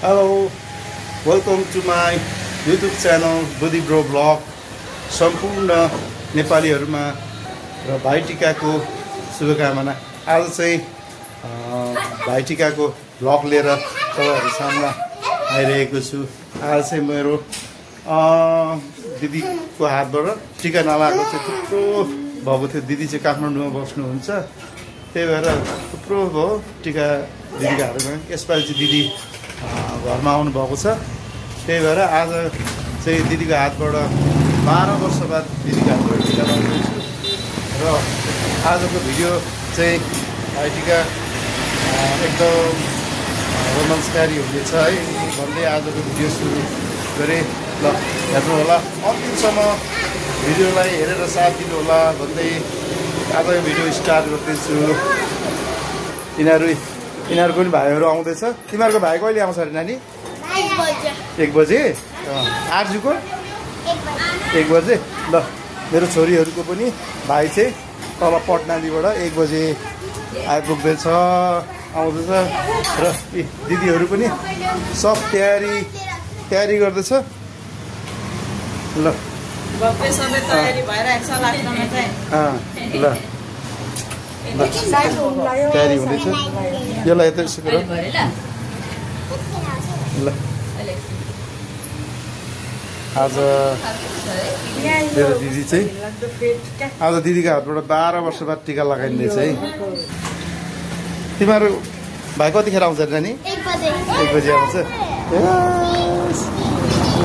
Hello, welcome to my YouTube channel Buddy Bro Vlog. सम्पूर्ण नेपालीहरुमा र भाइटिकाको शुभकामना। आज चाहिँ भाइटिकाको भ्लग लिएर तपाईहरु सामने आइरहेको छु। आज चाहिँ मेरो दिदीको हातबाट टिका नलागेको चाहिँ थुप्रो भएको थियो। दिदी चाहिँ काठमाडौँमा बस्नुहुन्छ, त्यही भएर थुप्रो भयो टिका दिदीको हातमा। यसपालि चाहिँ दिदी घरमा आउनु भएको छ, त्यही भएर आज चाहिँ दिदीको हातबाट 12 वर्ष बाद दिदीको हातबाट टिका लगाउँदैछु। र आजको भिडियो चाहिँ भाइटिका एकदम रोमाञ्चकारी हुनेछ है भन्दै आजको भिडियो सुरु गरे। ल हेर्नु होला, अन्तिमसम्म भिडियोलाई हेरेर साथ दिनु होला भन्दै आजको भिडियो स्टार्ट गर्दैछु। यिनीहरूको पनि भाइहरू आउँदैछ। तिमीहरूको भाइ कहिले आउँछ अरे नानी? 1 बजे। आजको 1 बजे। ल मेरो छोरीहरूको पनि भाइ चाहिँ तल पटनालीबाट 1 बजे आइपुग्दैछ, आउँदैछ। र दिदीहरू पनि सब तयारी गर्दैछ। ल सबै तयारी भइरहेको छ लाग्नमा चाहिँ। ल तयारी हुँदैछ। यसलाई यतै यसो गर। ल आज मेरो दिदी चाहिँ आज दिदीको हातबाट 12 वर्ष बाद टिका लगाइँदैछ है। तिमीहरू भाइ कतिखेर आउँछ नानी? 1 बजे आउँछ। ल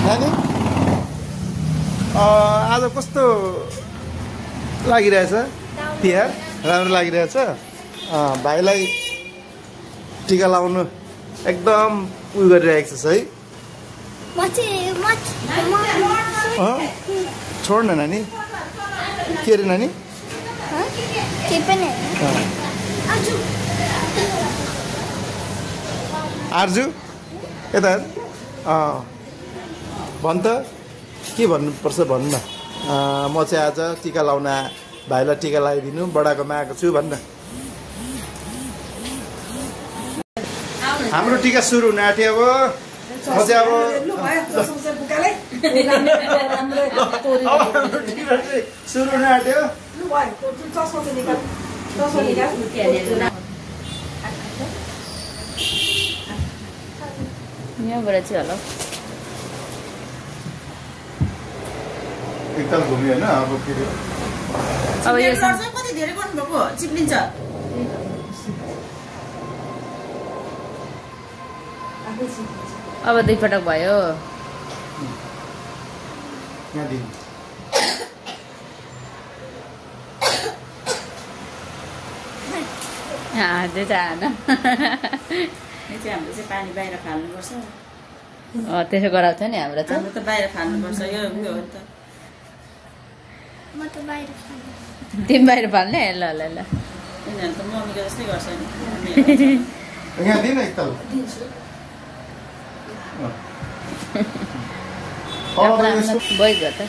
नानी आज कस्तो लागिरहेछ तिहार? राम्रो लागिरहेछ। भाइलाई टिका लाउनु एकदम उयो गरिरहेको छ है। छोड न नानी। के अरे नानी? आर्जु यता भन् त, के भन्नुपर्छ भन्नु न। म चाहिँ आज टिका लाउन भाइलाई टिका लगाइदिनु बडाकोमा आएको छु भन्न। हाम्रो टिका सुरु हुन आँट्यो। अब म चाहिँ अब सुरु हुन आँट्यो। यहाँबाट चाहिँ होला एकताल घुम्यो होइन। अब फेरि अब यो कति धेरै गर्नुभएको चिप्लिन्छ। अब 2 पटक भयो। त्यो चाहन हाम्रो चाहिँ पानी बाहिर फाल्नुपर्छ। त्यसो गराउँछ नि हाम्रो त। हाम्रो त बाहिर फाल्नुपर्छ। यो हो नि त। म त बाहिर तिमी बाहिर फाल्ने? ल ल ल यिनीहरू त मम्मीको जस्तै गर्छ नि। यहाँ दिन एकताल भइगयो त।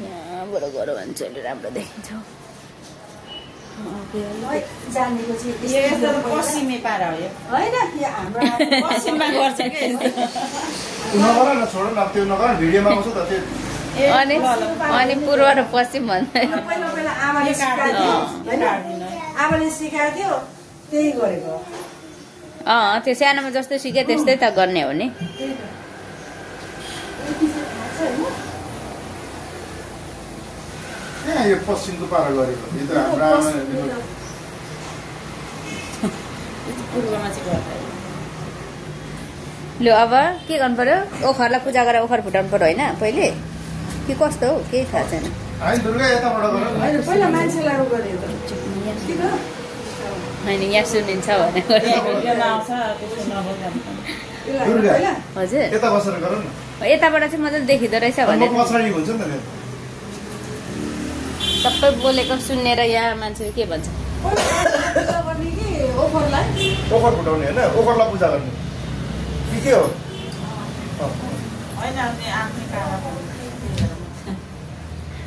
यहाँबाट गऱ्यो भने चाहिँ राम्रो देखिन्छ। पश्चिमे पारा हो यो होइन, पश्चिममा गर्छ कि नगर न, छोड न, त्यो नगर भिडियोमा आउँछ त त्यो। अनि पूर्व र पश्चिम भन्दै आमाले सिकाएको थियो त्यही गरेको। त्यो सानोमा जस्तो सिके त्यस्तै त गर्ने हो नि। यो पश्चिमको पारा गरेको यो त हाम्रो आमाले पूर्वमा चाहिँ गर्छ। ल अब के गर्नु पर्यो? ओखरलाई पूजा गरेर ओखर फुटाउनु पर्यो होइन पहिले, कि कस्तो हो केही थाहा छैन। दुर्गा यताबाट गर। पहिला मान्छेलाई गरेको होइन, यहाँ सुनिन्छ भने हजुर यता बसेर गर न। यताबाट चाहिँ मजाले देखिँदो रहेछ भने पछाडि हुन्छ नि त। सबै बोलेको सुनेर यहाँ मान्छेले के भन्छ? ओखर फुटाउने होइन, ओखरलाई पूजा गर्ने के हो? होइन आफ्नै कामा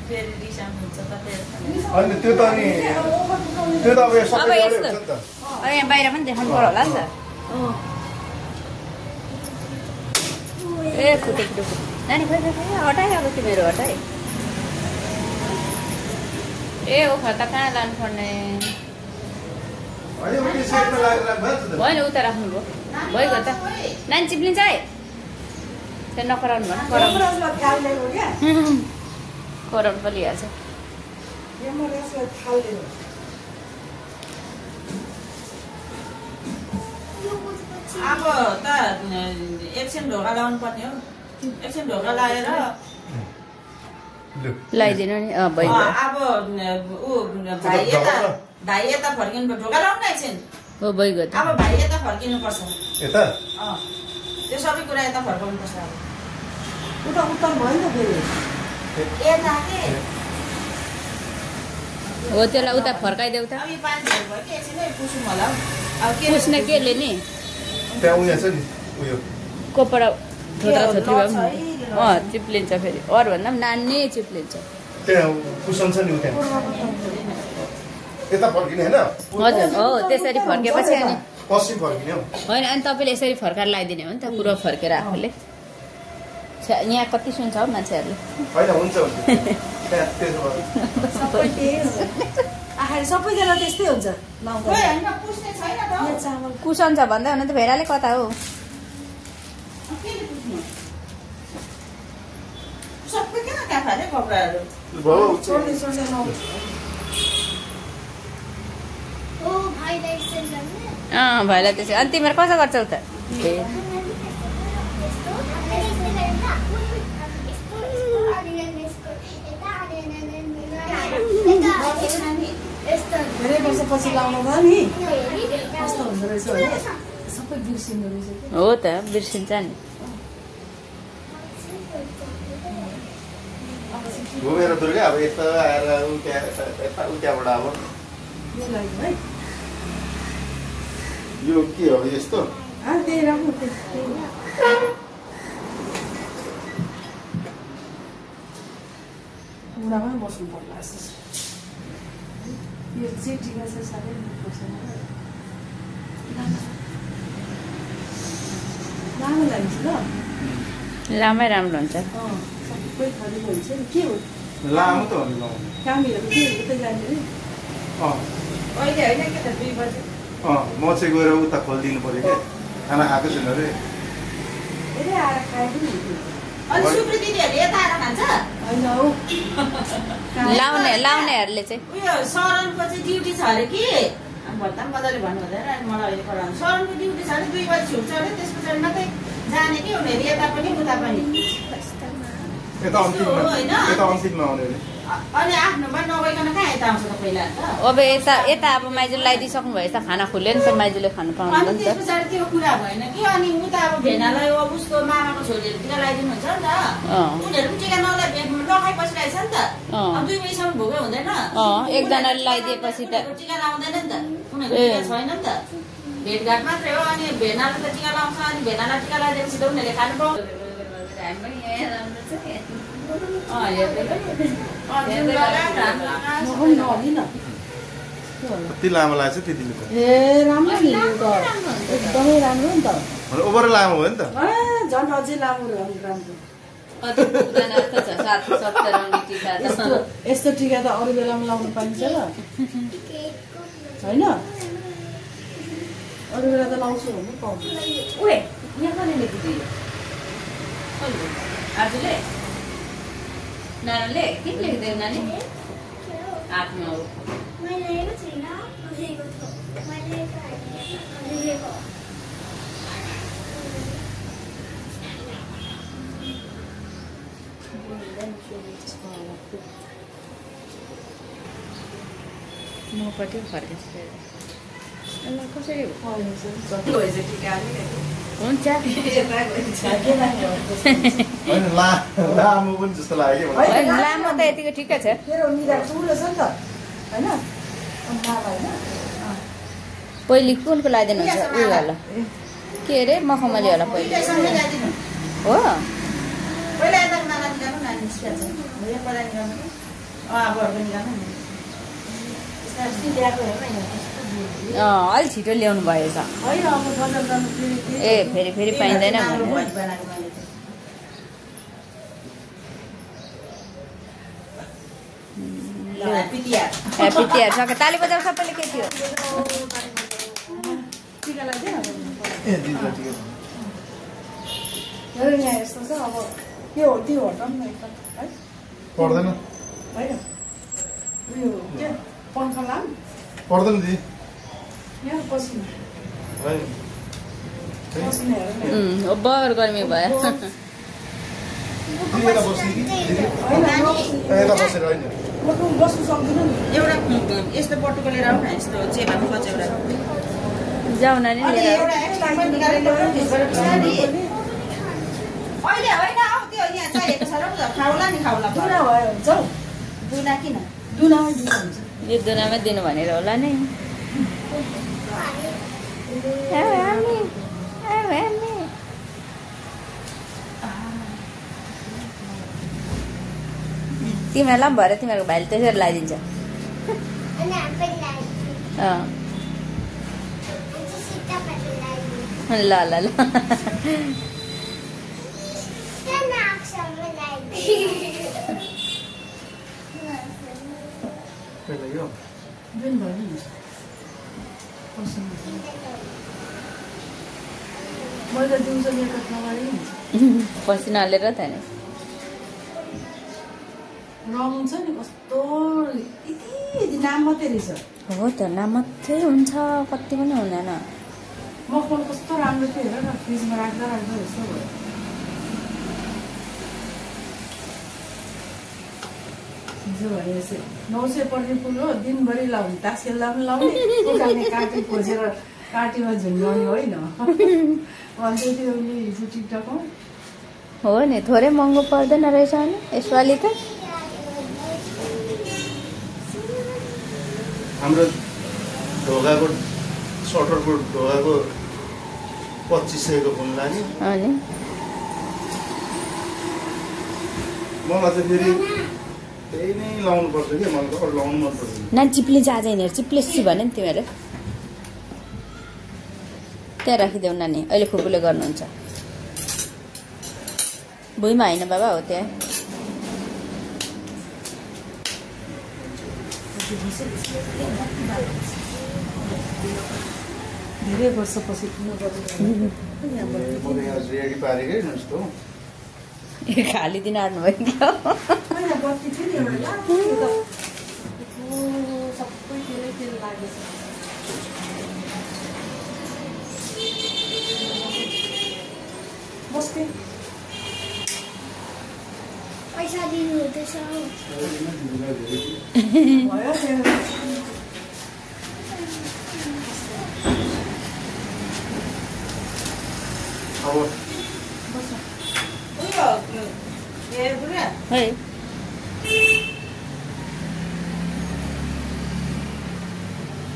फेरि रिसाउनु हुन्छ त। अनि त्यो त अब सबै एउटै हुन्छ नि त। यहाँ बाहिर पनि देखाउनु पर्यो होला नि त ए फुटेको नानी खोइ हटाए अब तिमीहरू हटाए ए ओखर त कहाँ लानुपर्ने होइन उता राख्नु भयो भइगयो त नानी चिप्लिन्छ है त्यहाँ नकराउनु भन कराउनु परिहाल्छ अब त एकछिन ढोका लाउनु पर्ने हो एकछिन ढोका लगाएर लगाइदिनु नि भइगयो अब ऊ भाइ यता फर्किनु ढोका लाउनु न एकछिन हो भइगयो त अब भाइ यता फर्किनु पर्छ यता त्यो सबै कुरा यता फर्काउनु पर्छ अब उता उत्तर भयो नि त फेरि यता के हो त्यसलाई उता फर्काइदेऊ त अब यो पानी भयो कि एकछिनै पुसौँ होला हौ अब के पुस्ने केले नि त्यहाँ उयो छ नि उयो कोपडा थोत्रा थोत्री भए पनि चिप्लिन्छ फेरि अरूभन्दा पनि नानी चिप्लिन्छ त्यहाँ कुसन छ नि त्यहाँ यता फर्किने होइन हजुर हो त्यसरी फर्केपछि अनि पश्चिम फर्किने हो होइन अनि तपाईँले यसरी फर्काएर लगाइदिने हो नि त पुरो फर्केर आफूले यहाँ कति सुन्छ हौ मान्छेहरूले होइन हुन्छ त्यहाँ त्यसो भए सबै त्यही हुन्छ आखिर सबैजना त्यस्तै हुन्छ लाउँदा खोइ होइन पुस्ने छैन त हौ। यहाँ चामल कुसन छ भन्दै हुनु त भेडाले कता हो केले पुस्नु सबै किन काफाले कपडाहरू भयो छोड्ने छोड्ने लाउँछ ओ भाइलाई एक्सचेन्ज गर्ने भाइलाई त्यसै अनि तिमीहरू कसो गर्छौ त ए धेरै वर्षपछि लाउनु भयो नि कस्तो हुँदो रहेछ होइन सबै बिर्सिँदो रहेछ हो त बिर्सिन्छ नि घुमेर दुर्गा अब यता आएर यता उताबाट अब यो लाग्यो है यो के हो यस्तो त्यही राम्रो त्यही बुढामै बस्नु पर्ला जस्तो छ यो चाहिँ टिका चाहिँ साह्रै मनपर्छ राम्रो लाग्छ ल लामै राम्रो हुन्छ सबै थरीको हुन्छ नि के हो लामो त हो नि लाउनु कामीहरू के हो उतै जाने अरे अहिले होइन के त 2 बजे म चाहिँ गएर उता खोलिदिनु पऱ्यो क्या खाना खाएको छैन अरे यतै आएर खाए पनि हुन्थ्यो अनि सुप्री दिदीहरूले यता आएर खान्छ होइन हौ लाउनेहरूले चाहिँ उयो शरणको चाहिँ ड्युटी छ अरे कि भत्ता पनि मजाले भन्नु हुँदैन अनि मलाई अहिले पढाउनु शरणको ड्युटी छ अरे 2 बजी छुट्छ अरे त्यस पछाडि मात्रै जाने कि उनीहरू यता पनि उता पनि यता अन्तिममा आउने अरे अनि आफ्नोमा नगइकन कहाँ यता आउँछ त पहिला त अब यता अब माइजूले लगाइदिइसक्नु भएछ त खाना खुल्यो नि त माइजूले खानु अनि पाउनु नि त्यस त पछाडि त्यो कुरा भएन कि अनि उता अब भेनालाई अब उसको मामाको छोरीहरू टिका लगाइदिनुहुन्छ नि त उनीहरू पनि टिका नखाइ बसिरहेछ नि त अब 2 बजीसम्म भोकै हुँदैन एकजनाले लगाइदिएपछि त टिका लाउँदैन नि त उनीहरूको टिका छैन नि त भेटघाट मात्रै हो अनि भेनाले त टिका लाउँछ अनि भेनालाई टिका लगाइदिएपछि त उनीहरूले खानु पाउँछ कति लामो लाग्छ त्यतिले त ए राम्रो नि यो त एकदमै राम्रो नि त ओभर लामो भयो नि त झन् अझै लामो राम्रो यस्तो टिका त अरू बेलामा लाउनु पाइन्छ र होइन अरू बेला त लाउँछु भन्नु पाउँछ आजले नानाले के लेख्दैन नानी आफ्नो मैले हेरेको छैन लेखेको थियो मैले लेखेको मपट्टि फर्केछ कसरी हुन्छ होइन लामो पनि जस्तो लाग्यो क्या होइन लामो त यतिको ठिकै छ मेरो निधा ठुलो छ नि त होइन पहिले कुनको लगाइदिनुहुन्छ उयो होला के अरे मखमली होला पहिले हो पहिला यता नाना निकाल्नु नानी निस्किहाल्छ यो पहिला निकाल्नु अब अर्को निकाल्नु नि ल्याएको हेर्न यहाँ कस्तो अलि छिटो ल्याउनु भएछ होइन अब बजार जानु फेरि ए फेरि पाइँदैन बनाएको भनेर। बनाएको मैले त। ल ह्याप्पी तिहार। ह्याप्पी तिहार सके ताली बजाऊ सबैले के थियो टिका लगाइदियो ए दिदी टिका हेर यहाँ यस्तो छ अब त्यो हटाउनु न एकदम है पर्दैन होइन उयो के पङ्खा लाम पर्दैन दिदी यहाँ पसिना होइन पसिना हेर न बर गर्मी भयो दिदी यता बस्ने कि दिदी होइन यता बसेर होइन म त बस्नु सक्दिनँ नि एउटा यस्तो बटुको लिएर आऊ न यस्तो चेपामा खोज एउटा जाऊ नानी अनि लिएर एउटा एक्स्ट्रा निकालेर ल्याउनु फ्रिजबाट बिस्तारी अहिले होइन आऊ त्यो यहाँ चाहिएको छ र त खाउला नि खाउला दुना भयो हुन्छ हौ दुना किन दुनामै दुना हुन्छ यो दुनामै दिनु भनेर होला नि तिमीहरूलाई पनि भएर तिमीहरूको भाइले त्यसरी लगाइदिन्छ अनि हामी पनि लगाइदियो। अँ अनि चाहिँ सिधा पारेर लगाइदियो। ल ल ल त्यहाँ नाकसम्म लगाइदियो। पहिला यो जुन भयो नि पसिना मैले दिउँसो लिएको नगरे हुन्छ पसिना हालेर त नि रङ छ नि कस्तो यति नाम मात्रै रहेछ हो त नाम मात्रै हुन्छ कति पनि हुँदैन मखमल कस्तो राम्रो थियो हेर न फ्रिजमा राख्दा राख्दा यस्तो भयो हिजो भनेपछि 900 पर्ने फुल हो दिनभरि लाउने टास्केल्दा पनि लाउने उकाल्ने काटी खोजेर काटीमा झुन्डाउने होइन भन्दै थियो उसले हिजो टिकटकमा हो नि थोरै महँगो पर्दैन रहेछ नि यसपालि त हाम्रो ढोकाको सटरको ढोकाको 2500 को फोन लाग्यो अनि मलाई चाहिँ फेरि त्यही नै लाउनु पर्छ कि मलाई त अरू लाउनु मन पर्दैन नानी चिप्ले आज यिनीहरू चिप्लेसी भने नि तिमीहरू त्यहाँ राखिदेऊ नानी अहिले फुपूले गर्नुहुन्छ भुइँमा होइन बाबा हो त्यहाँ धेरै वर्षपछि म त यहाँ रेडी पारेकै नस्तो ए खाली दिन आँट्नुभयो क्या होइन बत्ती थियो नि एउटा लामो सबै तेल लागेछ बस्थे पैसा दिनु हुँदैछ हौ। भयो त्यहाँ अब उयो हेर बुढा है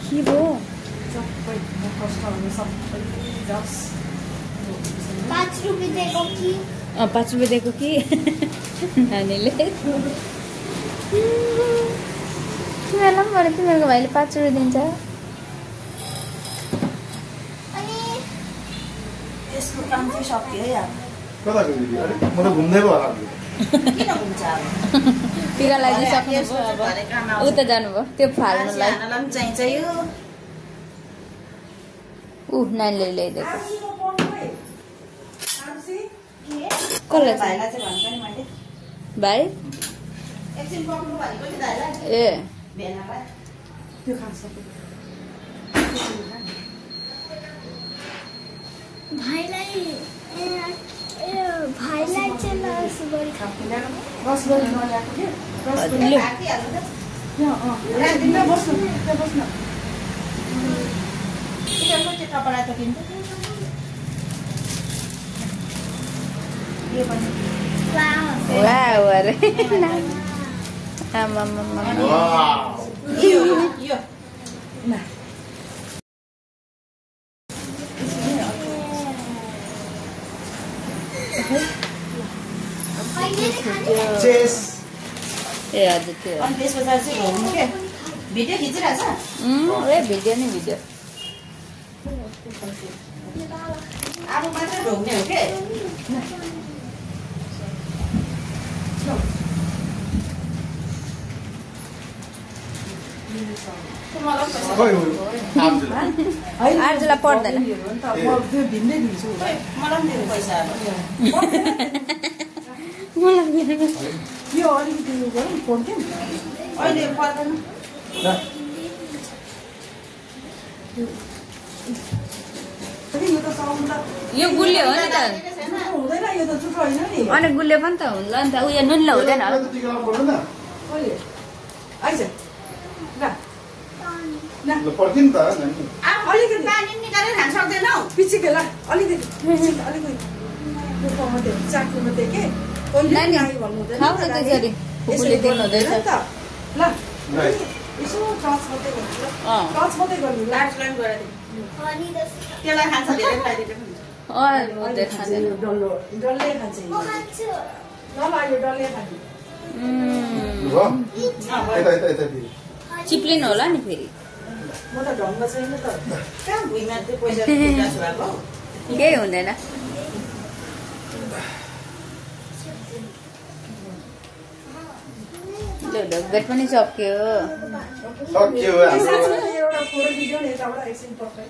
के भयो सबै कष्टहरू सबै जस 5 रुपियाँ दिएको कि 5 रुपियाँ दिएको कि नानीले तिमीहरूलाई पनि भने तिमीहरूको भाइले 5 रुपियाँ दिन्छ अनि यसको काम चाहिँ सक्यो है अब कता गयो दिदी अरे म त घुम्दै भयो होला किन हुन्छ अब टिका लगाइदिइसक्नु यसको भयो चाहिँ भरे काम अब आउँछ। उता जानुभयो त्यो फाल्नुलाई सानोलाई पनि चाहिन्छ यो नानीले ल्याइदिएको आरसीको पढ्नु है आरसी कसलाई चाहिँ भाइलाई चाहिँ भन्छ नि मैले भाइ एकछिन पक्नु भनेको नि दाइलाई ए भेनालाई त्यो खान सक्यो भाइलाई भाइलाई चाहिँ रसबरी रसबरी नल्याएको थियो रसबरी लु राखिहाल्नु त यहाँ त्यहाँ बस्नु त्यहाँ बस्नु तिनीहरूको चाहिँ कपडा त किन्छ यो पनि वाउ अरे आमामामा वाउ यो यो ना चेस ए हजुर त्यो अनि त्यस पछाडि चाहिँ घुम्नु के भिडियो खिचिरहेछ ए भिडियो नि भिडियो आफू मात्रै ढोग्ने हो के आर्जुलाई पर्दैन त्यो भिन्दै दिन्छु मलाई पनि दिनु पैसा यो अलिकति उयो गरौँ फोड्थ्यो अहिले पर्दैन यो त साउन्ड त यो गुलियो हो नि त हुँदैन यो त चुटो होइन नि अनि गुलियो पनि त हुन्छ नि त उयो नुनिलो हुँदैन होला टिका लाउनु पर्दैन कहिले आइज ल ल पर्खिन त नानी अलिकति पानी निकालेर खान सक्दैनौ पछि के ल अलिकति अलिकति मात्रै चाकु मात्रै के नानी, भन्नु हुँदैन खाऊ न त्यसरी फुपूले दिनु हुँदैछ ल यसो टच मात्रै गर्नु टच मात्रै गर्नु ल लाइट गराइदिनु त्यसलाई खान्छ धेरै लगाइदिएको हुन्छ खाँदैन डल्लो डल्लै खान्छ म खान्छु ल ल यो डल्लै खान्छ यता यता यता दिदी चिप्लिनु होला नि फेरि म त ढङ्ग छैन त कहाँ भुइँमा त्यो पैसा गुडासो भएको केही हुँदैन ढोगभेट पनि सक्यो सक्यो हाम्रो एउटा फोटो भिडियो नि यताबाट एकछिन पक्कै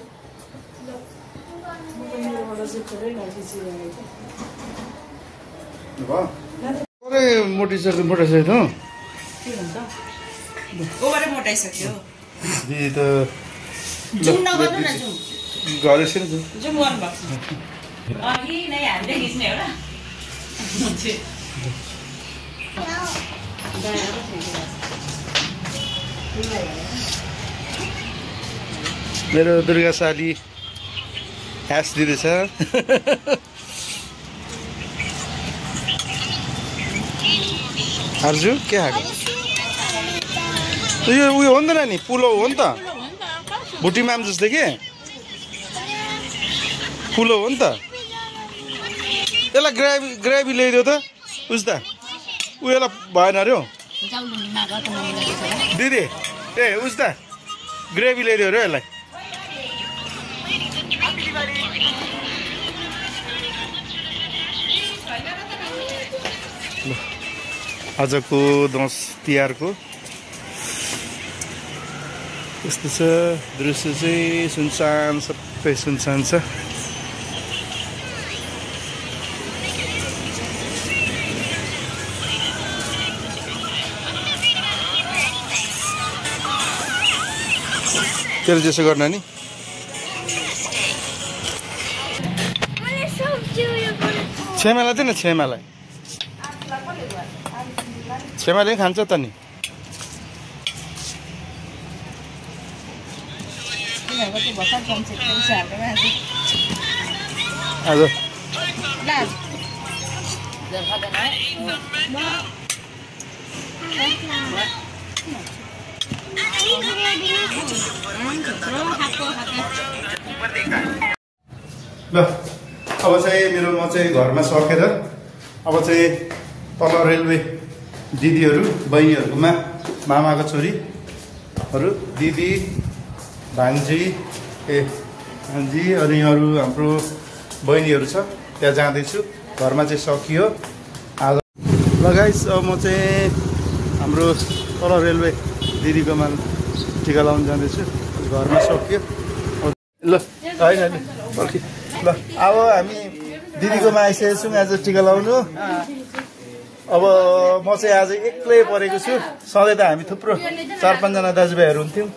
मेरोबाट चाहिँ फोटै नखिचिरहेको पुरै मोटिसक्यो मोटिसक्यो के भन्छ ओभरै मोटाइसक्यो दिदी त जुम नगर्नु न जुम गरेछ नि जुम गर्नुभएको अघि नै हामीले खिच्ने हो र मेरो दुर्गा साली ह्यास दिँदैछ अर्जु के खाएको यो उयो हो नि त नानी पुलाउ हो नि त भुटी माम जस्तै के पुलाउ हो नि त यसलाई ग्रेभी ल्याइदियो त उस त उयोलाई भएन अरे हौ दिदी ए उस त ग्रेभी ल्याइदियो अरे यसलाई आजको दस तिहारको यस्तो छ दृश्य चाहिँ सुनसान सबै सुनसान छ तेरो त्यसो गर्न नि छेमालाई दिए न छेमालाई छेमाले खान्छ त नि आज ल अब चाहिँ मेरो म चाहिँ घरमा सकेर अब चाहिँ तल रेलवे दिदीहरू बहिनीहरूकोमा मामाको छोरीहरू दिदी भान्जी भान्जी अनि अरू हाम्रो बहिनीहरू छ त्यहाँ जाँदैछु घरमा चाहिँ सकियो आज ल गाइस अब म चाहिँ हाम्रो तल रेलवे दिदीकोमा टिका लाउनु जाँदैछु घरमा सकियो ल होइन पर्खि ल अब हामी दिदीकोमा आइसकेको छौँ आज टिका लाउनु अब म चाहिँ आज एक्लै परेको छु सधैँ त हामी थुप्रो 4-5 जना दाजुभाइहरू हुन्थ्यौँ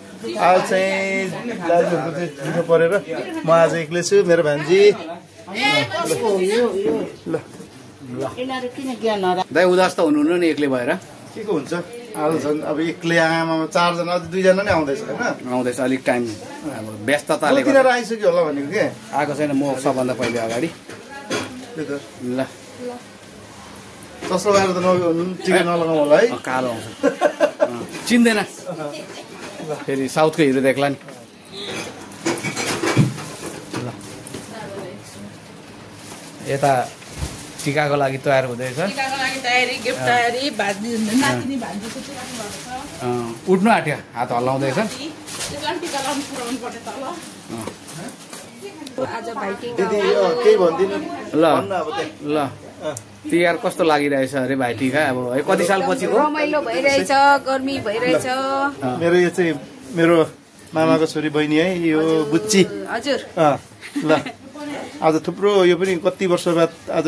आज चाहिँ दाजुहरूको चाहिँ ढिलो परेर म आज एक्लै छु मेरो भान्जी ल दाइ उदास त हुनुहुन्न नि एक्लै भएर के को हुन्छ आज झन् अब एक्लै आमामा 4 जना अझ 2 जना नै आउँदैछ होइन आउँदैछ अलिक टाइम अब व्यस्तताले कतिखेर आइसक्यो होला भनेको के आएको छैन म सबभन्दा पहिले अगाडि त्यही त ल चस्रो बाहिर त टिका नलगाउँ होला है कालो आउँछ चिन्दैन फेरि साउथको हिरो देख्ला नि ल यता टिकाको लागि तयार हुँदैछ टिकाको लागि तयारी गिफ्ट तयारी नातिनी भान्जीको चाहिँ राख्नु भएको छ उठ्नु आँट्यो हात हल्लाउँदैछ त्यसलाई आज भाइटिका दिदी केही भनिदिनु ल भन्नु अब त्यहाँ। ल तिहार कस्तो लागिरहेछ अरे भाइटिका अब है कति सालपछि हो रमाइलो भइरहेछ गर्मी भइरहेछ मेरो यो चाहिँ मेरो मामाको छोरी बहिनी है यो बुच्ची हजुर ल आज थुप्रो यो पनि कति वर्ष बाद आज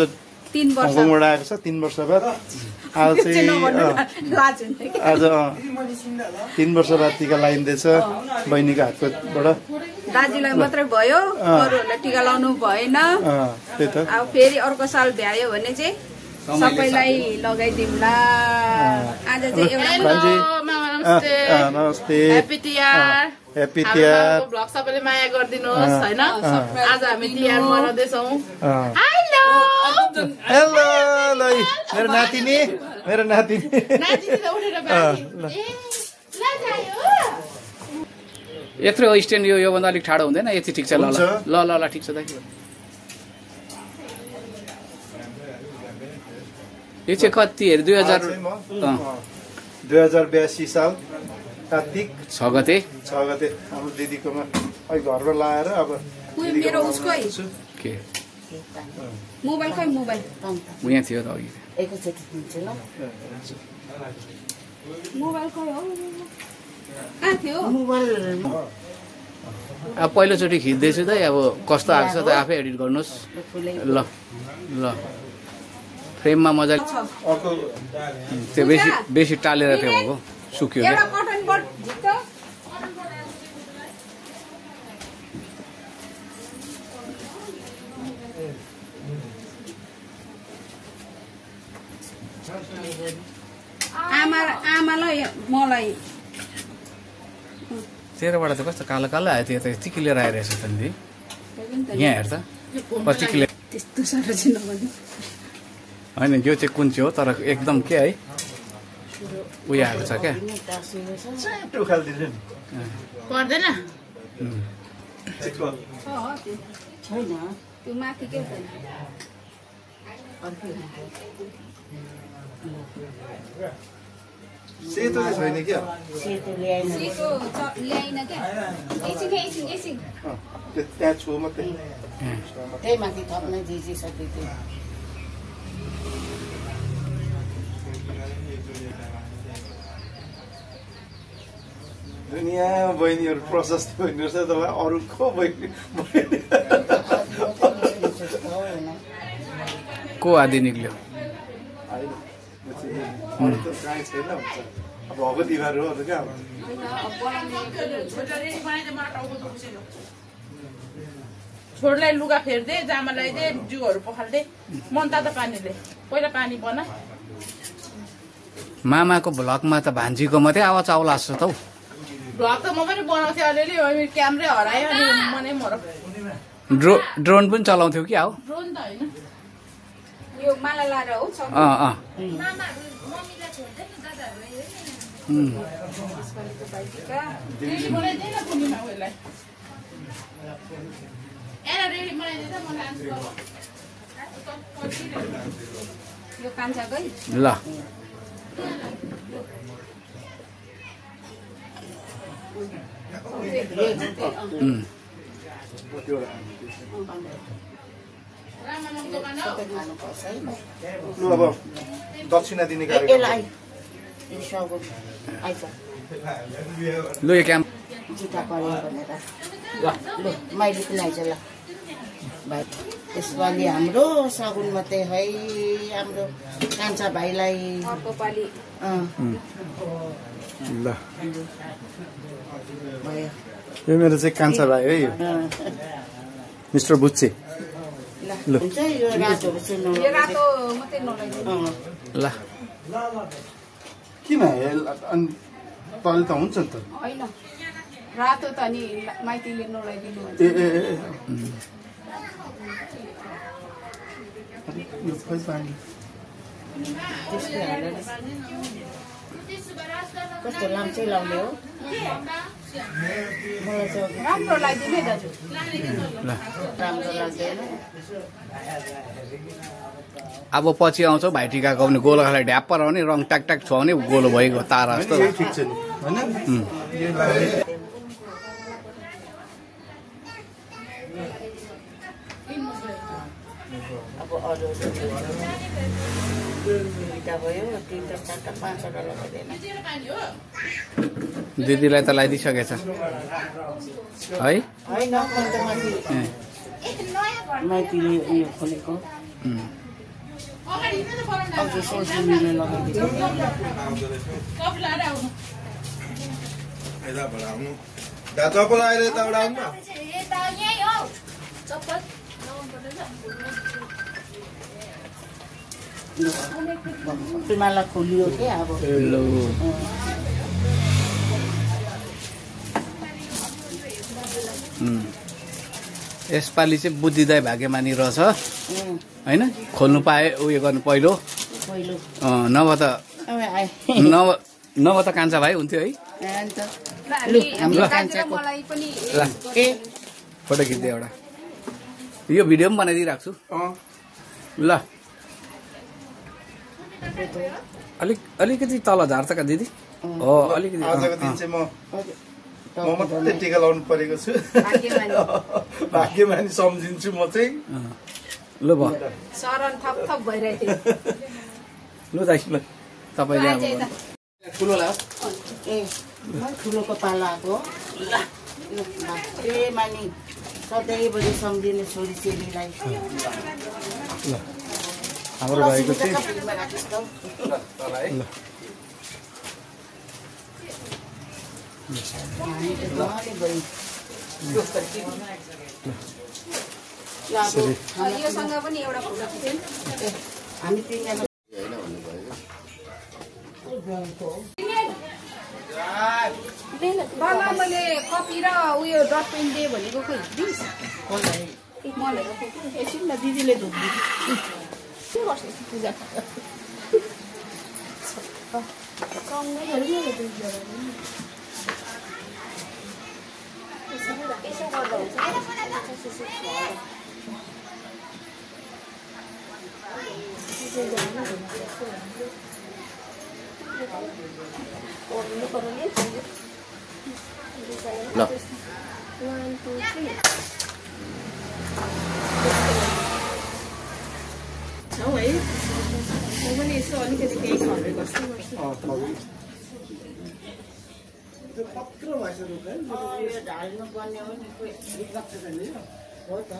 3 वर्ष हङकङबाट आएको छ 3 वर्ष बाद आज चाहिँ आज 3 वर्ष बाद टिका लगाइँदैछ बहिनीको हातबाट दाजुलाई मात्रै भयो अरूहरूलाई टिका लाउनु भएन त्यही त अब फेरि अर्को साल भ्यायो भने चाहिँ सबैलाई लगाइदिउँला आज चाहिँ एउटा नमस्ते happy Tihar happy Tihar blog सबैले माया गरिदिनुहोस् होइन आज हामी तिहार मनाउँदैछौँ हेलो हेलो ल मेरो नातिनी यत्रो स्ट्यान्ड योभन्दा अलिक ठाडो हुँदैन यति ठिक छ ल ल ल ल ठिक छ दाइ यो चाहिँ कति हेर 2082 साल कार्तिक 6 गते हाम्रो दिदीकोमा अहिले घरमा लाएर अब मेरो उसकै के मोबाइल खै मोबाइल यहाँ थियो त अघि एकैचोटि दिन्छु ल मोबाइल खै हो कहाँ थियो मोबाइल अब पहिलोचोटि खिच्दैछु त अब कस्तो आएको छ त आफै एडिट गर्नुहोस् ल ल फ्रेममा मजा अर्को त्यो बेसी टालेर त्यो हो सुक्यो क्या एउटा कटन बड झिक्क आमालाई मलाई तेरोबाट त कस्तो कालो कालो आयो त्यो त चिकी लिएर आइरहेछ त नि यहाँ हेर त कति लिएर त्यस्तो साह्रो चाहिँ नभन्नु होइन यो चाहिँ कुन चाहिँ हो तर एकदम के है उयो आएको छ क्या सानो उखालिदिनु नि पर्दैन छैन त्यो माथि के छैन सेतो चाहिँ छैन क्या सेतो ल्याएन सेतो ल्याइन क्या एकछिन त्यहाँ छु मात्रै त्यही माथि थप्न जिजिसक्यो त्यो दुनियाँ बहिनीहरू प्रशस्त बहिनीहरू छ तपाईँ अरू को बहिनी को आदि निक्ल्यो कहीँ छैन हुन्छ अब भएको तिहार हो कहाँ हुन्छ छोडलाई लुगा फेर्दे जामा लगाइदे जिउहरू पखाल्दे मन तातो पानीले पहिला पानी बना मामाको भ्लगमा त भान्जीको मात्रै आवाज आउला जस्तो त हौ भ्लग त म पनि बनाउँथेँ अलिअलि मेरो क्यामरै हरायो अनि मनै मर ड्रोन पनि चलाउँथ्यौ कि आऊ ड्रोन त होइन यो माला लाएर हो छ रेडी बनाइदिए न पूर्णिमा उयोलाई एरा रेडी बनाइदिँदा म लान्छु यो कान्छाकै ल लु अब दक्षिणा दिने कार्यक्रम लु यो क्याम जुत्ता पऱ्यो भनेर ल मैले पनि आइज ल भाइ त्यसपालि हाम्रो सगुन मात्रै है हाम्रो कान्छा भाइलाई अर्को पालि ल भयो यो मेरो चाहिँ कान्छा भाइ है मिस्टर बुच्चे ल हुन्छ यो रातोहरू चाहिँ यो रातो मात्रै नलाइदिनु ल किन अनि तैँले त हुन्छ नि त होइन रातो त अनि माइतीले नलाइदिनु भन्छ ए यो खोइ पानी त्यस्तो हालेर कस्तो लाम्चै लाउने हो मलाई चाहिँ राम्रो लगाइदिनु है दाजु राम्रो लाग्दैन अब पछि आउँछौ भाइटिकाको पनि गोलोखालाई ढ्याप्प रहने रङ ट्याक ट्याक छुवाउने गोलो भइगयो तारा जस्तो यही ठिक छ नि होइन अब अरू दुईवटा भयो 3टा 4टा 5वटा लगाउँदैन दिदीलाई त लगाइदिइसकेछ है होइन मैले त माइतीले उयो खोलेको अब सोचिले लगाइदिएको चप्पल आएर यताबाट आउनु माला खोलियो के अब यसपालि चाहिँ बुद्धिदाय भाग्यमानी रहेछ होइन खोल्नु पाए उयो गर्नु पहिलो नभए त कान्छा भाइ हुन्थ्यो है फोटो खिच्दै एउटा यो भिडियो पनि बनाइदिइरहेको छु ल अलिकति तल झार्छ का दिदी हो अलिकति आजको दिन चाहिँ म मात्रै टिका लाउनु परेको छु भाग्यमानी सम्झिन्छु म चाहिँ ल भयो शरण थप थप भइरहेको ल दाइ ल तपाईँले अब ठुलो लाग्यो ए ठुलोको पालाको मानी सधैँभरि सम्झिने छोरी चेलीलाई हाम्रो भएको चाहिँ योसँग पनि एउटा फोटो खिच्यौँ हामी 3जना बाबा मैले कपी र उयो डट पेन दिएँ भनेको खोइ दिइस् मलाई एकछिन न दिदीले धुप्दिनु के गर्छ पूजा यसो गर्दा हुन्छ ल 1 2 3 छौ है म पनि यसो अलिकति केही खर्च गर्छु ढाल्नु पर्ने हो नि हो त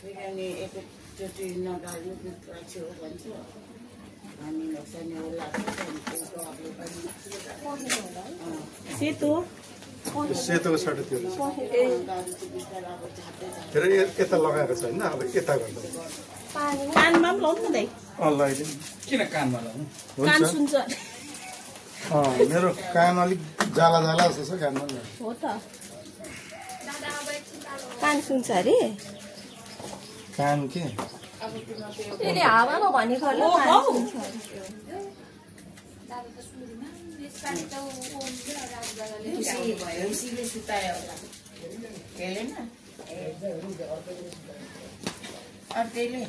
किनभने एकचोटि नढाल्नु पछि हो भन्छ हामी नसाने सेतो सेतोको सर्ट थियो फेरि यता लगाएको छैन अब यता गर्दा कानमा पनि लाउनु न दाइ लगाइदिनु किन कानमा लाउनु कान सुन्छ मेरो कान अलिक जाला जाला जस्तो छ कानमा हो त कान सुन्छ अरे कान के त्यसले हावामा भनेको भैँसीले सुतायो होला त्यसले न त्यसले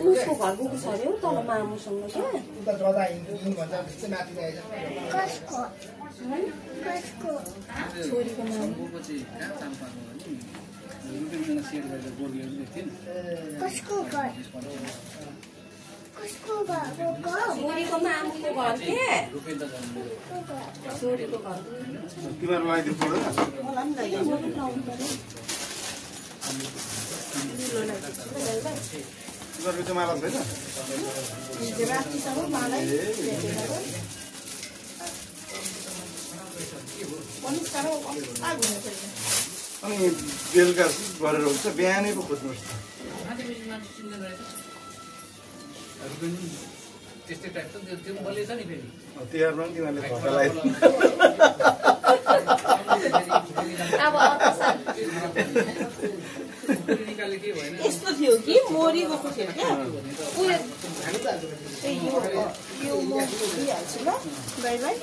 उसको घर गएको छ अरे तल मामुसँग क्या छोरीको नाम छोरीको मामुको घर के छोरीको घर तिमीहरू लगाइदिनु पर्दैन तिमीहरूको चाहिँ माला छैन अनि बेलुका गरेर हुन्छ बिहानै पो खोज्नुहोस् त्यस्तै टाइपको त्यो बोलेछ नि फेरि तिहारमा पनि तिमीहरूले फोटो लगाइदिनु यस्तो थियो कि मोरी गएको थियो क्या यो म दिइहाल्छु ल भाइलाई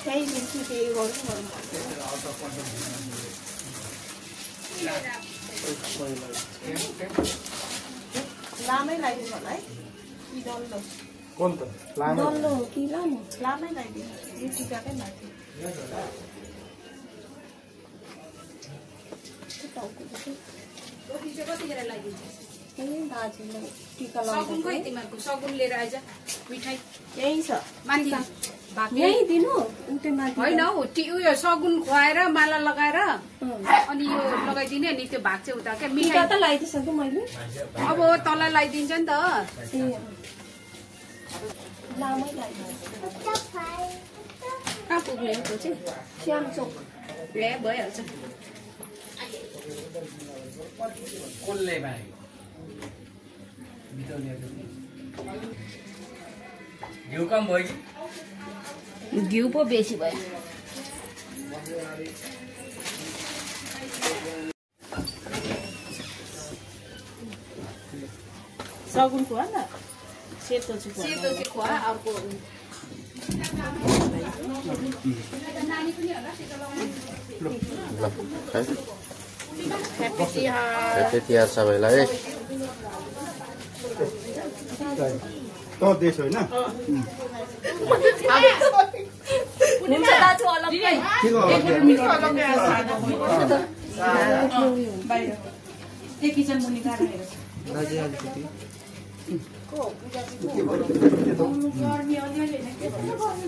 त्यही दिन्छु त्यही गर्छु लामै लगाइदिनु होला है कि डल्लो कुन त लामो डल्लो हो कि लामो लामै लगाइदिनु यो टिकाकै माथि कतिखेर लगाइदिन्छ ए दाजुलाई टिका सगुन लगाउँदा खोइ तिमीहरूको सगुन लिएर आइज मिठाई यही छ माथि यही दिनु उतै माथि होइन हौ उयो सगुन खुवाएर माला लगाएर अनि यो लगाइदिने अनि त्यो भाग चाहिँ उता क्या टिका मिठाई त लगाइदिइसकेँ मैले अब तल लगाइदिन्छ नि त ए लामै लगाइदिनु कहाँ पुग्ने हो त्यो चाहिँ स्यामचोक ए भइहाल्छ कसले बनाएको घिउ कम भयो कि घिउ पो बेसी भयो सगुन खुवा न सेतो चाहिँ खुवा सेतो चाहिँ खुवा अर्को ह्याप्पी तिहार ह्याप्पी तिहार सबैलाई त देश होइन हुन्छ दाजु अलग्गै बाहिर त्यो किचन मुनि गाडेर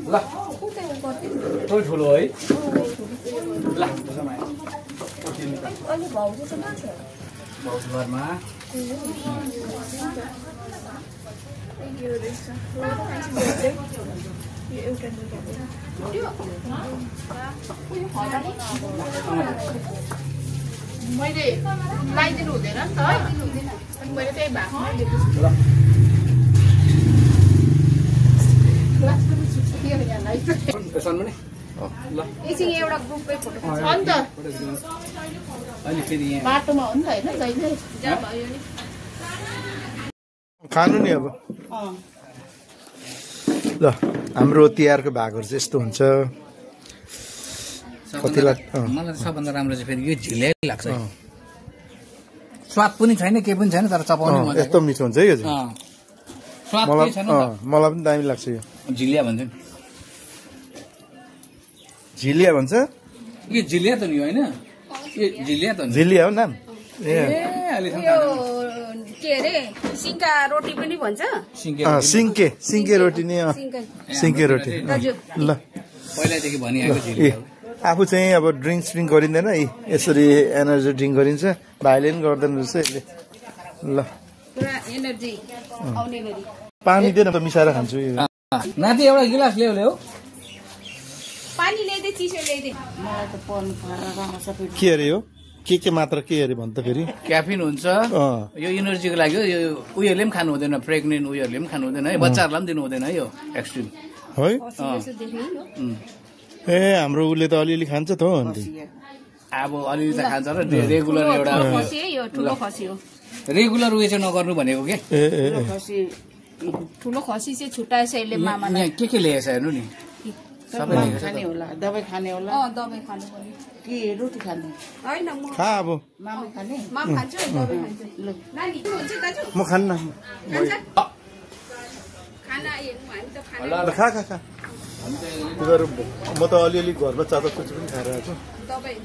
ल ठुलो है ल अलि भाउजू त मान्छ घरमा मैले लगाइदिनु हुँदैन नि त अनि मैले त्यही भागमा दिएको सन्मने ल एकछिन एउटा ग्रुपकै फोटो छ नि त अहिले फेरि यहाँ बाटोमा हो नि त होइन जहिले जहाँ भयो नि खानु नि अब ल हाम्रो तिहारको भागहरू चाहिँ यस्तो हुन्छ कतिलाई मलाई सबभन्दा राम्रो चाहिँ फेरि यो झिलै लाग्छ स्वाद पनि छैन केही पनि छैन तर चपाउने मजा यस्तो मिठो हुन्छ है यो चाहिँ स्वाद मलाई केही छैन मलाई पनि दामी लाग्छ यो झिलिया भन्छ नि झिलिया भन्छ यो झिलिया त नि होइन यो झिलिया त नि झिलिया हो नाम ए अहिलेसम्म यो के अरे सिङ्का रोटी पनि भन्छ सिङ्के सिङ्के रोटी नि सिङ्के रोटी ल पहिल्यैदेखि भनिआएको ए झिलिया हो आफू चाहिँ अब ड्रिङ्क्स गरिँदैन यसरी एनर्जी ड्रिङ्क गरिन्छ भाइले पनि गर्दैन रहेछ यसले ल पुरा एनर्जी आउने गरी पानी दिएर त मिसाएर खान्छु यो नाति एउटा गिलास ल्याउ पानी ल्याइदे चिसो ल्याइदे मलाई त पर्नु परेर सबै के अरे यो के मात्र के अरे भन्छ फेरि क्याफिन हुन्छ यो इनर्जीको लागि हो यो उयोहरूले पनि खानु हुँदैन प्रेग्नेन्ट उयोहरूले पनि खानु हुँदैन है बच्चाहरूलाई पनि दिनु हुँदैन है यो एक्सट्रिम है देख्ने हो ए हाम्रो उसले त अलिअलि खान्छ त हो अन्त अब अलिअलि त खान्छ र रेगुलर एउटा खसी है यो ठुलो खसी हो रेगुलर उयो चाहिँ नगर्नु भनेको के ए खसी ठुलो खसी चाहिँ छुट्याएछ यसले मामालाई यहाँ के ल्याएछ हेर्नु नि सबै ल्याएको छ खाने होला दबाई खाने होला दबाई खानु पर्यो कि रोटी खाने होइन म खा अब मामै खाने माम खान्छु दबाई खान्छु नानी के हुन्छ दाजु म खान्न खाना हेर्नु हामी त खाना ल खा तिमीहरू म त अलिअलि घरमा चाचा कुची पनि खाएर आएको छु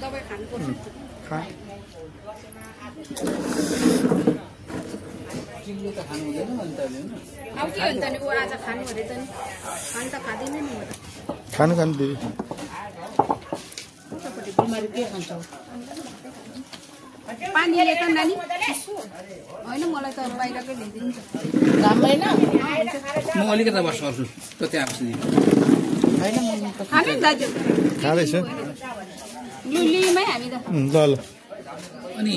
दबाई खानुपर्छ खा चिल्लो त खानु हुँदैन अन्त अब के हुन्छ नि ऊ आज खानु अरे त नि खानु त खाँदैन नि म त खानु दिदी बिमारी के खान्छ पानी ल्याए त नानी होइन मलाई त बाहिरकै ल्याइदिन्छ घामैन म अलिकति बस्छु त त्यहाँ आएको होइन खाने नि दाजु खाँदैछ लिमै हामी त ल अनि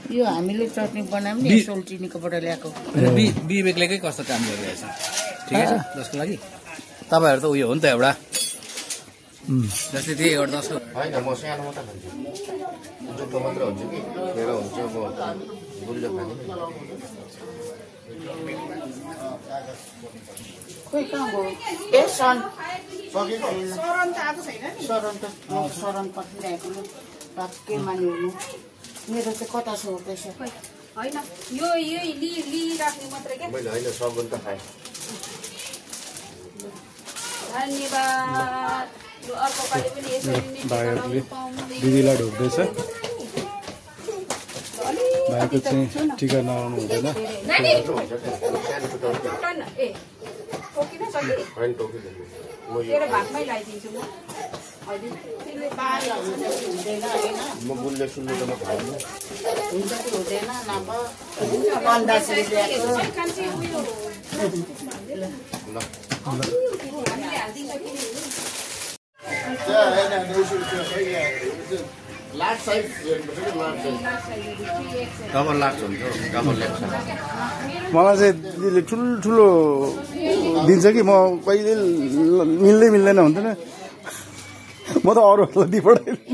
यो हामीले चटनी बनायौँ नि सोल्टिनीकोबाट ल्याएको विवेकले कस्तो काम गरिरहेछ ठिकै छ जसको लागि तपाईँहरू त उयो हो नि त एउटा जस्तै त्यही एउटा जसको होइन म सानो मात्रै खान्छु जुठो मात्र हुन्छ कि खेर हुन्छ म गुलियो खाने खोइ कहाँ गयो ए सन शरण त आएको छैन नि शरण कति ल्याएको के मान्नु मेरो चाहिँ कता छ त्यसो होइन यो लिइराख्ने मात्रै क्या मैले होइन सगुन त खाएँ धन्यवाद अर्को पालि पनि यसरी नै भाइहरूले दिदीलाई ढोक्दैछ भाइको चाहिँ टिका नलाउनु हुँदैन होइन टोकिदिनु तेरो भागमै लगाइदिन्छु म बुल्ले सुन्नु त म खाइदिनु हुन्छ कि हुँदैन नभए अन्दाजले ल्याएको लार्ज साइज डबल लार्ज हुन्छ डबल ल्याक्स मलाई चाहिँ दिदीले ठुल्ठुलो दिन्छ कि म कहिले मिल्दैन हुन्थेन म त अरूहरूलाई दिइपठाइदिन्छु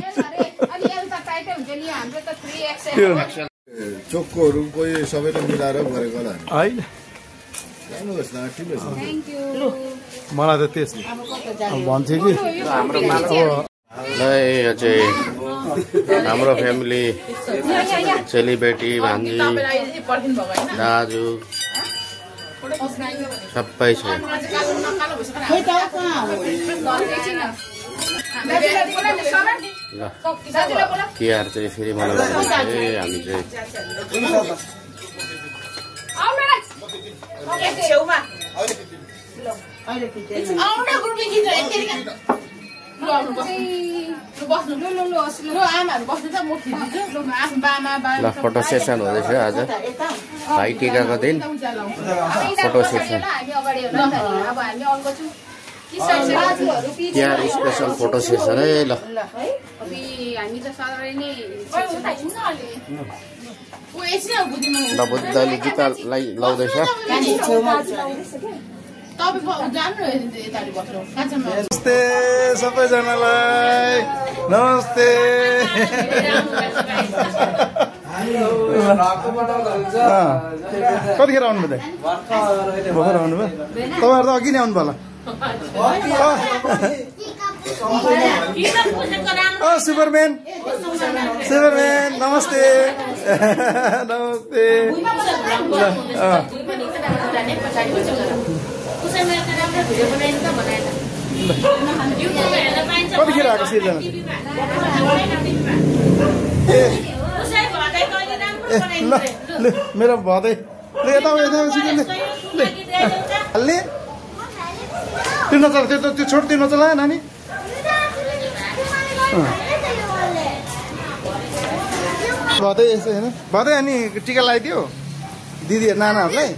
चोक्कोहरू कोही सबैले मिलाएर गरेको होला होइन जानुहोस् न ठिकै छ मलाई त त्यसले भन्थ्यो कि यो चाहिँ हाम्रो फ्यामिली चेलीबेटी भान्जी दाजु सबै छ ल तिहार चाहिँ फेरि मनाउनु हामी चाहिँ ल फोटो सेसन हुँदैछ आज भाइ टिकाको दिन photo session Tihar special photo session है ल बुद्धले जुत्ता लाउँदैछ नमस्ते सबैजनालाई नमस्ते कतिखेर आउनुभयो भर्खर आउनुभयो तपाईँहरू त अघि नै आउनु होला सुपरम्यान नमस्ते नमस्ते कतिखेर आएको सिर्जना ल मेरो भदै यता हाल्ने त्यो नचल त्यो छोड त्यो नचला नानी भदै यसो हेर्नु भदै अनि टिका लगाइदियो दिदी नानाहरूलाई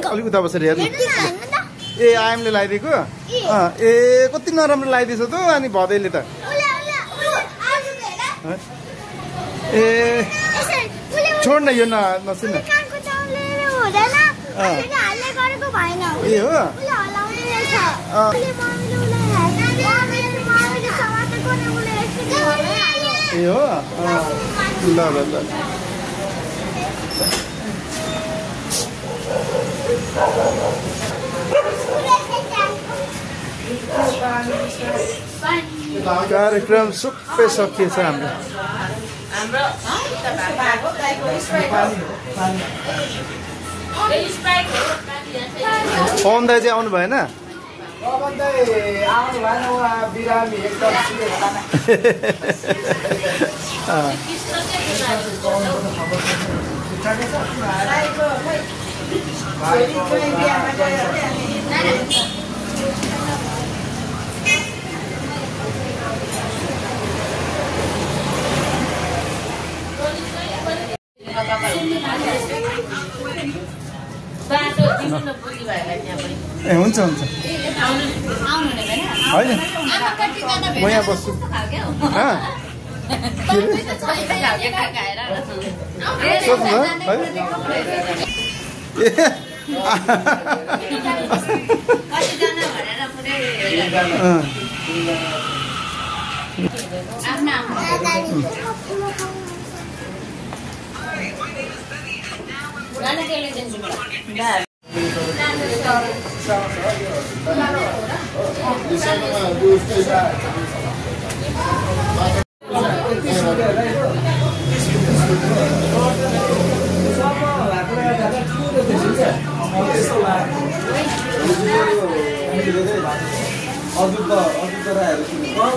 अलिक उता बसेर हेर्नु ए आइएमले लगाइदिएको ए कति नराम्रो लगाइदिएछ त अनि भदैले त ए छोड न यो नसुन ए हो ए हो ल ल ल कार्यक्रम सबै सकिएछ हाम्रो पवन दाइ चाहिँ आउनु भएन ए हुन्छ हुन्छ होइन म यहाँ बस्छु सोध्नु है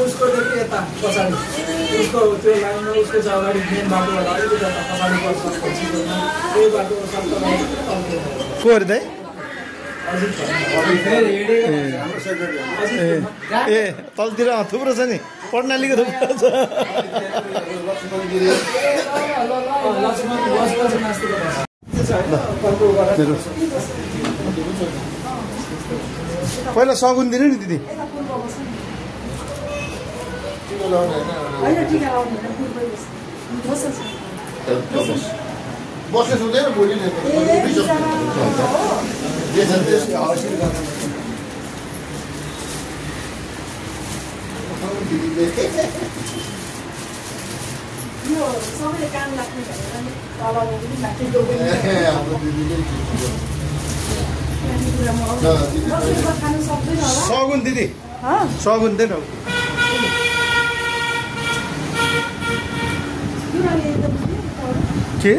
उसकोदेखि यता पछाडि उसको त्यो लाइनमा उसको चाहिँ अगाडि मेन बाटोबाट अलिकति पछाडि पर्छ त्यही बाटो को अरे दाइ ए तलतिर थुप्रो छ नि प्रणालीको थुप्रो छ पहिला सगुन दिनु नि दिदी बस्नु हुँदैन भोलि सगुन दिदी सगुन दे न के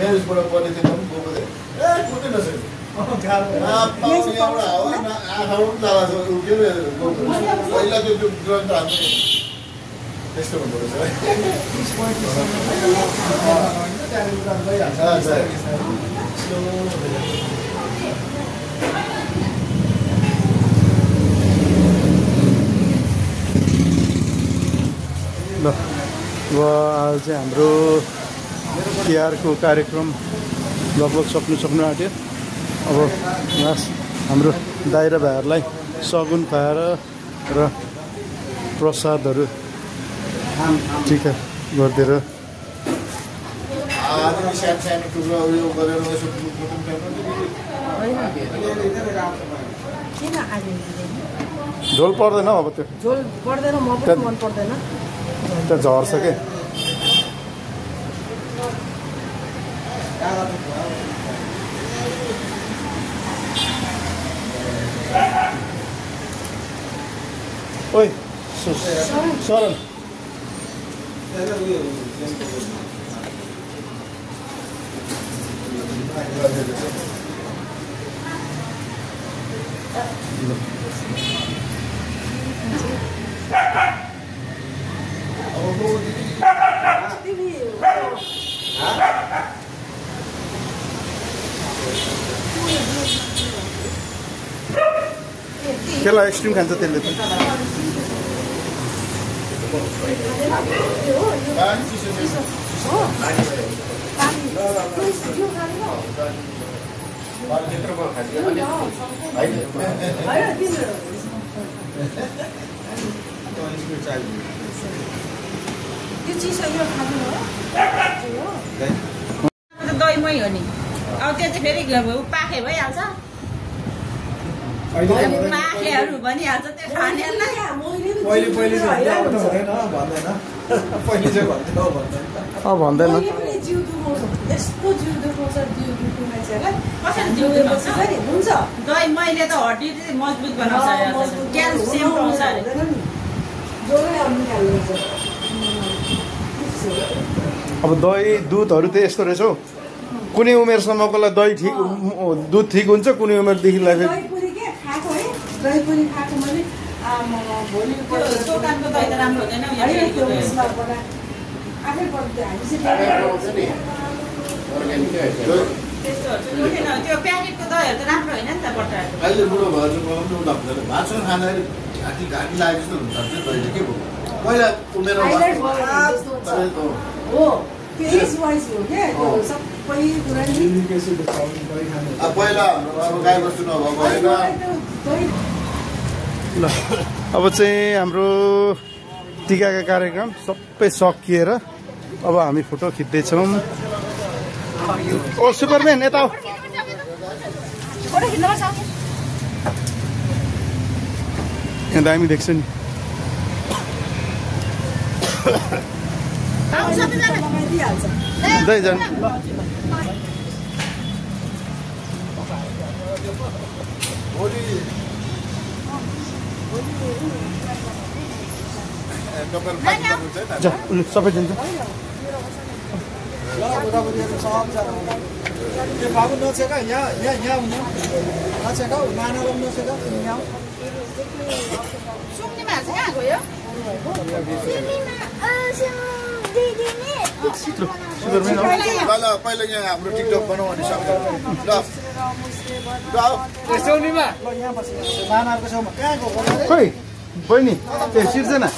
म्यारेजबाट पर्ने थियो गएको थिएँ ए कुर्दै नसक्यो पहिला त्यो ग्रन्थ हामीले त्यस्तो हुँदो ल अब आज चाहिँ हाम्रो तिहारको कार्यक्रम लगभग सक्नु आँट्यो अब लास्ट हाम्रो दाइरा भाइहरूलाई सगुन खुवाएर र प्रसादहरू टिका गरिदिएर झोल पर्दैन अब त्यो झोल पर्दैन म पनि मन पर्दैन त्यो झर्छ के ओइ सरल केला आइसक्रिम खान्छ त्यसले त दही मै हो नि अब त्यो चाहिँ फेरि पाखे भइहाल्छ पाखेहरू भनिहाल्छ त्यो खानेहरूलाई भन्दैन दही मैले त हड्डी चाहिँ मजबुत बनाउँछ क्याल्सियम पाउँछ अरे अब दही दुधहरू त यस्तो रहेछ हौ कुनै उमेरसम्मकोलाई दही ठिक दुध ठिक हुन्छ कुनै उमेरदेखिलाई दहीपुरी खाएको मैले दोकानको दही त राम्रो हुँदैन आफै त्यो प्याकेटको दहीहरू त राम्रो होइन नि त बट्टाहरू अहिले बुढो भएर भातसँग खाँदाखेरि घाँटी लागेको जस्तो हुन्छ दहीले के भयो पहिला उमेर पहिला अब गाई बस्तु नभएको ल अब चाहिँ हाम्रो टिकाका कार्यक्रम सबै सकिएर अब हामी फोटो खिच्दैछौँ ओ सुपरम्यान यता यहाँ दामी देख्छ नि जान सबै जान्छ बुढाबुढीहरू सबजना त्यो बाबु नछेका यहाँ हुनु नछेका नानालाई नछेका यहाँ सुक्नेमा चाहिँ कहाँ गयो पहिला यहाँ हाम्रो टिकटक बनाउने सक्छ यहाँ बसेको नानाहरूको छेउमा कहाँ गयो खोइ बहिनी ए सिर्जना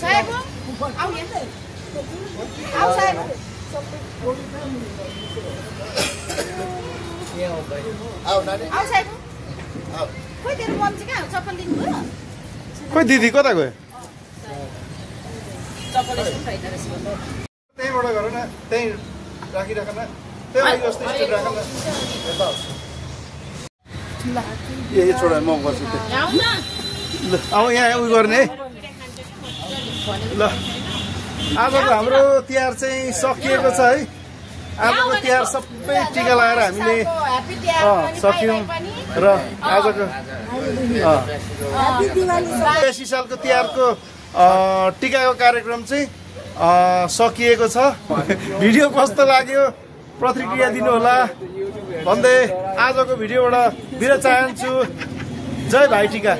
साहेब आऊ यहाँ आऊ साहेब आऊ नानी आऊ साहेब आऊ खोइ तेरो मम चाहिँ कहाँ हो चप्पल लिनु गयो खोइ दिदी कता गयो चप्पल यसो खाइदिएर त्यहीँबाट गर न त्यहीँ राखिराख न त्यही जस्तो स्टेट राख न ए छोडा म गर्छु त्यो आऊ न ल अब यहाँ उयो गर्ने है ल आजको हाम्रो तिहार चाहिँ सकिएको छ है आजको तिहार सबै टिका लगाएर हामीले सक्यौँ र आजको 82 सालको तिहारको टिकाको कार्यक्रम चाहिँ सकिएको छ भिडियो कस्तो लाग्यो प्रतिक्रिया दिनुहोला भन्दै आजको भिडियोबाट बिदा चाहन्छु जय भाइ टिका